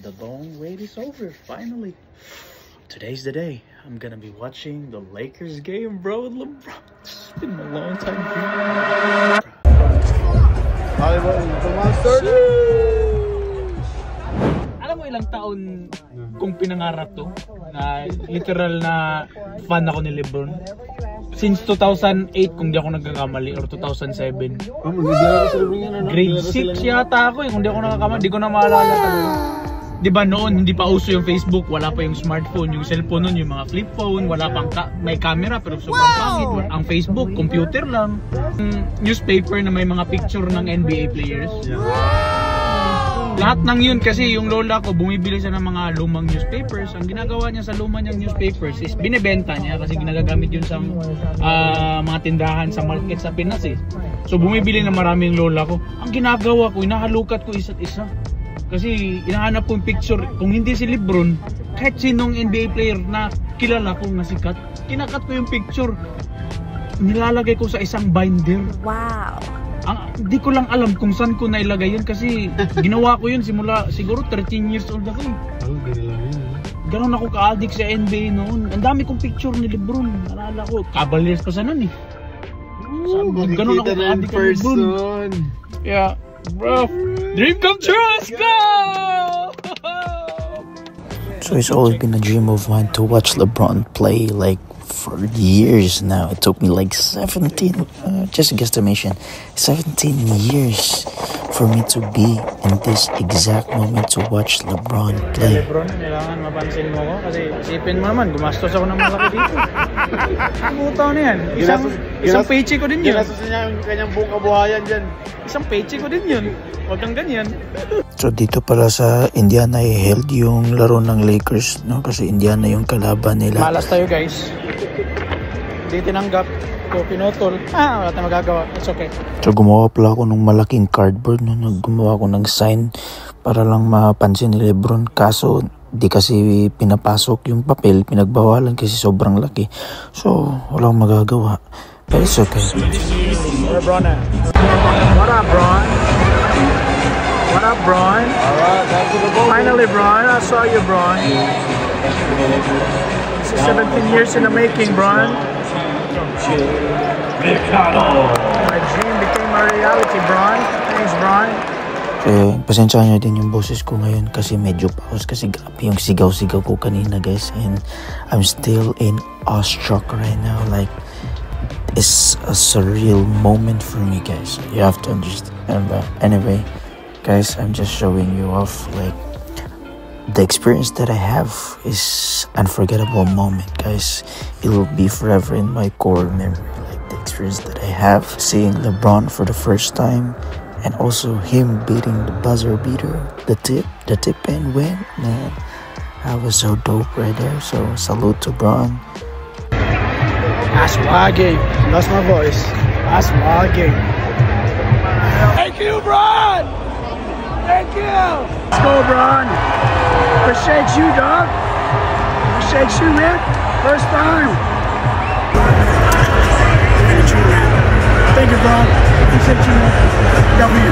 The long wait is over, finally. Today's the day. I'm gonna be watching the Lakers game, bro. LeBron. It's been a long time. Alam mo ilang taon kung pinangarap to na literal na fan ako ni LeBron? Since 2008 kung di ako nagkakamali, or 2007. Grade 6 yata ako kung di ako nagkakamali, di ko na maalala talaga. Diba noon hindi pa uso yung Facebook, wala pa yung smartphone, yung cellphone noon, yung mga flip phone, wala pang may camera pero sobrang pangit. Ang Facebook, computer lang. Newspaper na may mga picture ng NBA players. Lahat ng yun kasi yung lola ko bumibili siya ng mga lumang newspapers. Ang ginagawa niya sa lumang niyang newspapers is binebenta niya kasi ginagamit yun sa mga tindahan sa market sa Pinas eh. So bumibili na marami yung lola ko. Ang ginagawa ko, inahalukat ko isa't isa. Kasi inahanap ko yung picture, kung hindi si LeBron, kahit sinong NBA player na kilala ko na sikat, kinakat ko yung picture, nilalagay ko sa isang binder. Wow! Di ko lang alam kung saan ko nailagay yun kasi ginawa ko yun simula siguro 13 years old ako. Ganon ako ka-addict sa NBA noon. Ang dami kong picture ni LeBron. Nalala ko, Cavaliers pa sa nun eh. Ganon ako ka-addict sa LeBron. Yeah. Bro, dream come true, let's go! So it's always been a dream of mine to watch LeBron play, like for years now. It took me like 17, just a guesstimation, 17 years for me to be in this exact moment to watch LeBron play. LeBron, kailangan mapansin mo ko kasi isipin mo naman, gumastos ako ng malaki dito. Butaw na yan. Isang paycheck ko din yun. Ginastos niya yung kanyang buong kabuhayan dyan. Isang paycheck ko din yun. Huwag kang ganyan. So dito pala sa Indiana held yung laro ng Lakers, no? Kasi Indiana yung kalaban nila. Malas tayo guys. Hindi tinanggap ko, pinutol. Wala tayong magagawa. It's okay. So gumawa pala ako ng malaking cardboard, no? Gumawa ako ng sign para lang mapansin ni LeBron. Kaso di kasi pinapasok yung papel, pinagbawalan kasi sobrang laki. So wala akong magagawa. But it's okay. LeBron. What up, Bron? What up, Bron? Alright, back to the ball. Finally, Bron. I saw you, Bron. This is 17 years in the making, Bron. My dream became a reality, Bron. Thanks, Bron. Pasensya nyo din yung boses ko ngayon kasi medyo pause kasi grabe yung sigaw-sigaw ko kanina, guys. And I'm still in awestruck right now. Like, it's a surreal moment for me, guys. You have to understand that. Anyway, guys, I'm just showing you off, like, the experience that I have is unforgettable moment, guys. It will be forever in my core memory, like the experience that I have seeing LeBron for the first time, and also him beating the buzzer beater, the tip and win. Man, that was so dope right there. So salute to Bron. That's my game. That's my voice. That's my game. Thank you, Bron. Thank you. Let's go, Bron. Appreciate you, dog. Appreciate you, man. First time. Thank you, Bron. Appreciate you, man. W.